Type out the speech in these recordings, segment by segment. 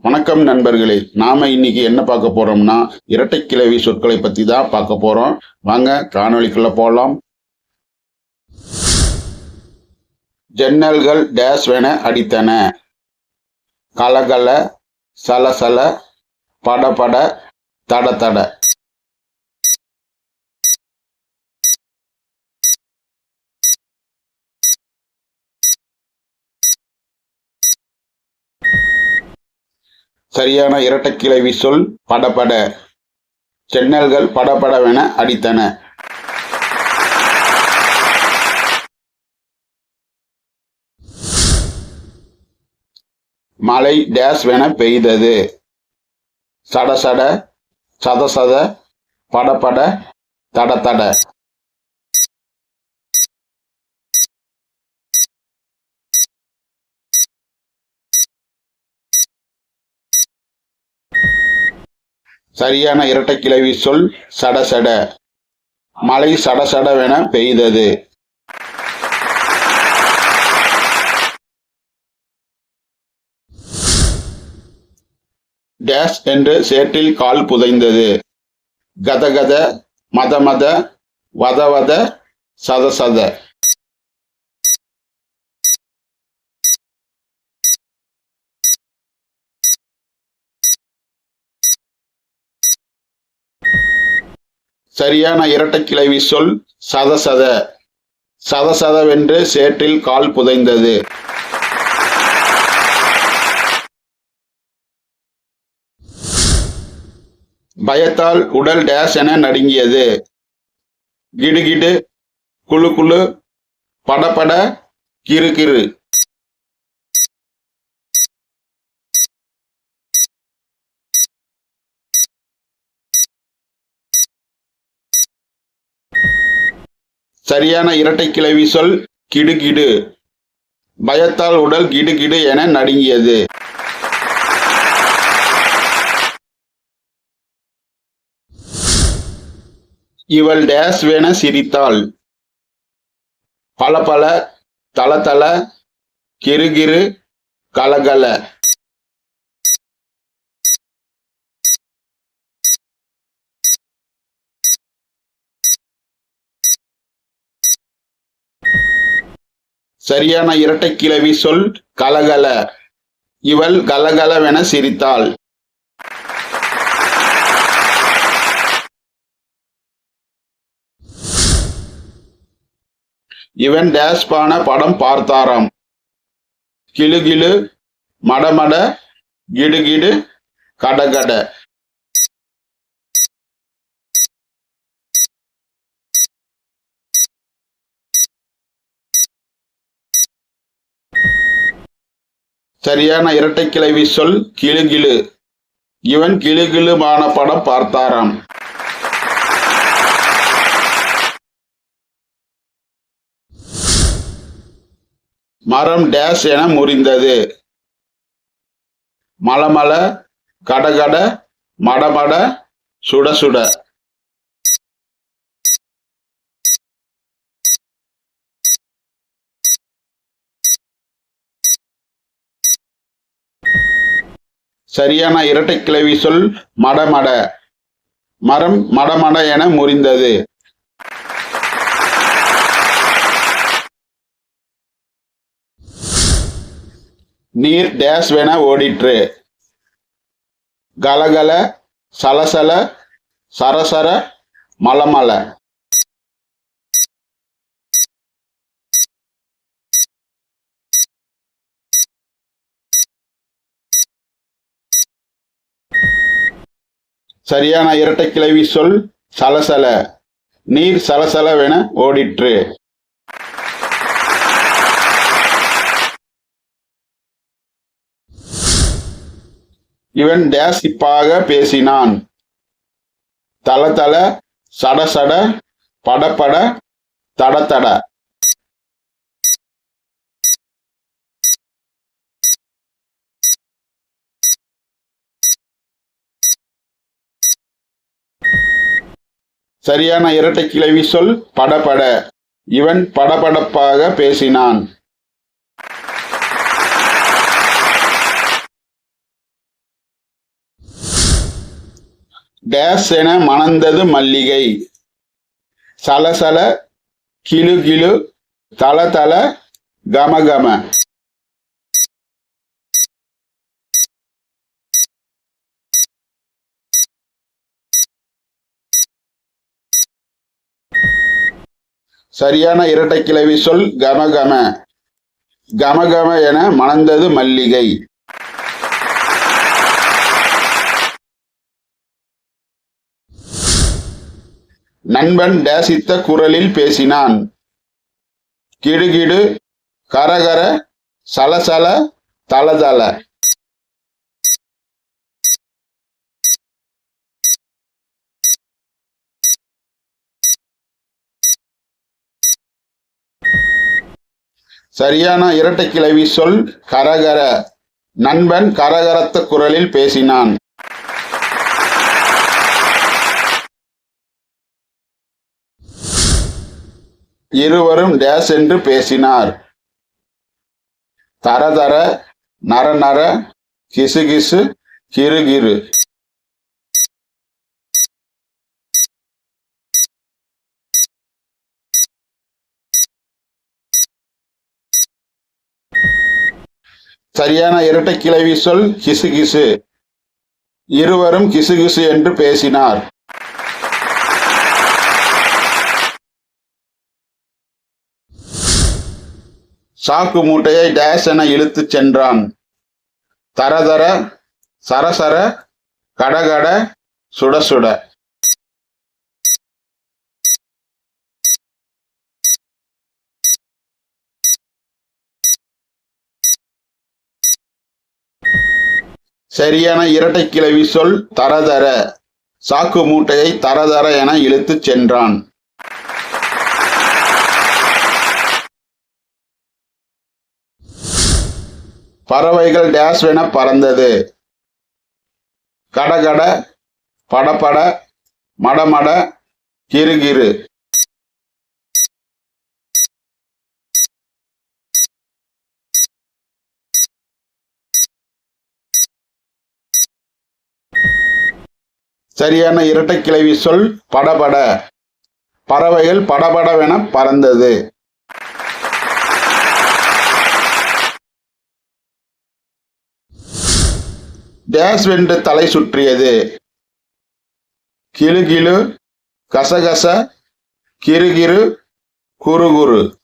வணக்கம் நண்பர்களே. நாம இன்னைக்கு என்ன பார்க்க போறோம்னா இரட்டை கிளவி சொற்களை பத்தி தான் பார்க்க போறோம். வாங்க காணொளிக்குள்ள போலாம். ஜன்னல்கள் டேஷ் என அடித்தன. கலகல, சலசல, படபட, தடதட. சரியான இரட்டை கிளவி சொல் படபட. ஜன்னல்கள் படபடவென அடித்தன. மழை டேஷ் என பெய்தது. சடசட, சதசத, படபட, தடதட. சரியான இரட்டை கிளவி சொல் சடசட. மழை சடசடவென பெய்தது. டேஷ் என்று சேற்றில் கால் புதைந்தது. கதகத, மதமத, வதவத, சதசத. சரியான இரட்டை கிளவி சொல் சதசத. சதசதவென்று சேற்றில் கால் புதைந்தது. பயத்தால் உடல் டேஷ் என நடுங்கியது. கிடுகிடு, குளு குளு, படபட, கிறுகிறு. சரியான இரட்டை கிளவி சொல் கிடுகிடு. பயத்தால் உடல் கிடுகிடு என நடுங்கியது. இவள் டேஷ் என சிரித்தாள். பலபல, தளதள, கிறுகிறு, கலகல. சரியான இரட்டை கிளவி சொல் கலகல. இவள் கலகலவென சிரித்தாள். இவன் டேஷ் பான படம் பார்த்தாராம். கிளுகிளு, மடமட, கிடுகிடு, கடகட. சரியான இரட்டை கிளவி சொல் கிளுகிளு. இவன் கிளுகிளுமான படம் பார்த்தாராம். மரம் டேஷ் என முறிந்தது. மலமல, கடகட, மடமட, சுடசுட. சரியான இரட்டை கிளவி சொல் மடமட. மரம் மடமட என முறிந்தது. நீர் டேஷ் என ஓடிற்று. கலகல, சலசல, சரசர, மலமல. சரியான இரட்டை கிளவி சொல் சலசல. நீர் சலசலவென ஓடிற்று. இவன் டேஷ் இப்பாக பேசினான். தளதள, சடசட, படபட, தடதட. சரியான இரட்டை கிளவி சொல் படபட. இவன் படபடப்பாக பேசினான். டேஸ் என மணந்தது மல்லிகை. சலசல, கிளு கிளு, தல தல, கம கம. சரியான இரட்டை கிளவி சொல் கமகம. கமகம என மணந்தது மல்லிகை. நண்பன் டேசித்த குரலில் பேசினான். கிடுகிடு, கரகர, சலசல, தலதல. சரியான இரட்டை கிளவி சொல் கரகர. நண்பன் கரகரத்த குரலில் பேசினான். இருவரும் டேஸ் என்று பேசினார். தரதர, நரநர, கிசுகிசு, கிறுகிறு. சரியான இரட்டை கிளவி சொல் கிசுகிசு. இருவரும் கிசுகிசு என்று பேசினார். சாக்கு மூட்டையை டேஸ் என இழுத்துச் சென்றான். தரதர, சரசர, கடகட, சுடசுட. சரியான இரட்டை கிளவி சொல் தரதர. சாக்கு மூட்டையை தரதர என இழுத்துச் சென்றான். பறவைகள் டேஸ் என பறந்தது. கடகட, படபட, மடமட, கிறுகிறு. சரியான இரட்டை கிளவி சொல் படபட. பறவைகள் படபடவென பறந்தது. டேஸ் வென்று தலை சுற்றியது. கிளுகிளு, கசகச, கிறுகிறு, குறுகுறு.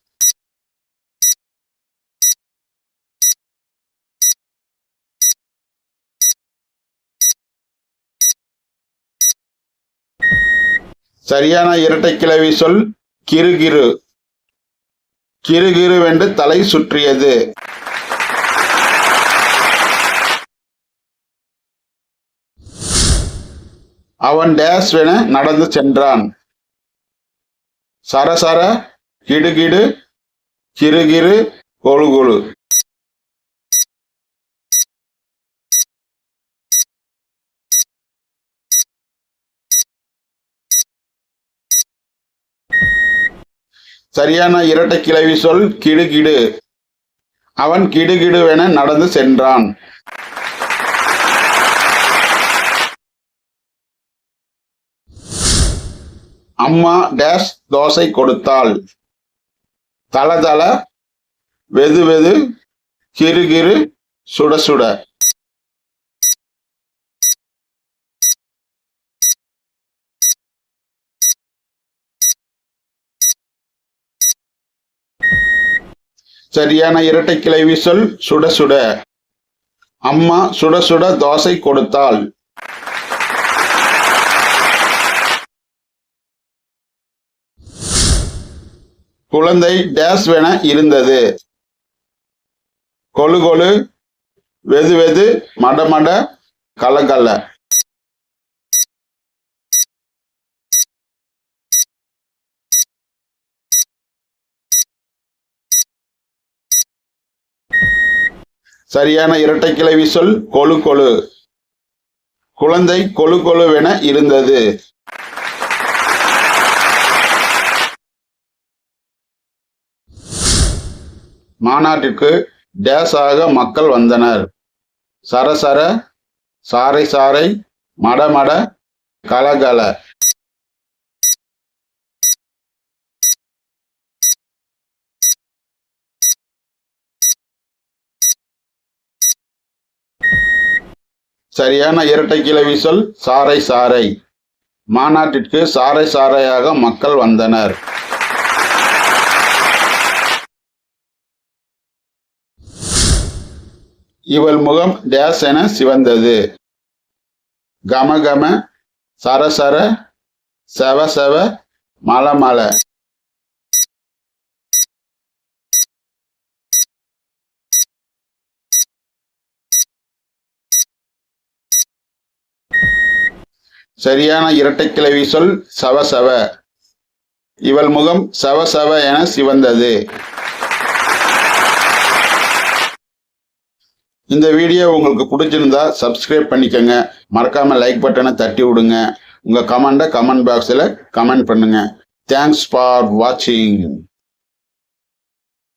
சரியான இரட்டை கிளவி சொல் கிறுகிறு. கிறுகிறுவென்று தலை சுற்றியது. அவன் டேஸ் என நடந்து சென்றான். சரசர, கிடுகிடு, கிறுகிறு, கொழுகுழு. சரியான இரட்டை கிளவி சொல் கிடுகிடு. அவன் கிடுகிடுவென நடந்து சென்றான். அம்மா டேஸ் தோசை கொடுத்தாள். தளதள, வெது வெது, கிறுகிறு, சுட சுட. சரியான இரட்டை கிளவி சொல் சுட சுட. அம்மா சுட சுட தோசை கொடுத்தாள். குழந்தை டேஸ் என இருந்தது. கொழு கொழு, வெது வெது, மடமட, கலகல. சரியான இரட்டை கிளவி சொல் கொழு கொழு. குழந்தை கொழு கொழுவென இருந்தது. மாநாட்டிற்கு டேஸ் ஆக மக்கள் வந்தனர். சரசர, சாரை சாரை, மடமட, கலகல. சரியான இரட்டை கிளவி சொல் சாறை சாறை. மாநாட்டிற்கு சாறை சாறையாக மக்கள் வந்தனர். இவள் முகம் டேஸ் என சிவந்தது. கமகம, சரசர, செவசெவ, மலமல. சரியான இரட்டை கிளவி சொல் சவசவ. இவள் முகம் சவசவ என சிவந்தது. இந்த வீடியோ உங்களுக்கு பிடிச்சிருந்தா சப்ஸ்கிரைப் பண்ணிக்கோங்க. மறக்காம லைக் பட்டனை தட்டி விடுங்க. உங்க கமெண்ட்டை கமெண்ட் பாக்ஸில் கமெண்ட் பண்ணுங்க. தேங்க்ஸ் ஃபார் வாட்சிங்.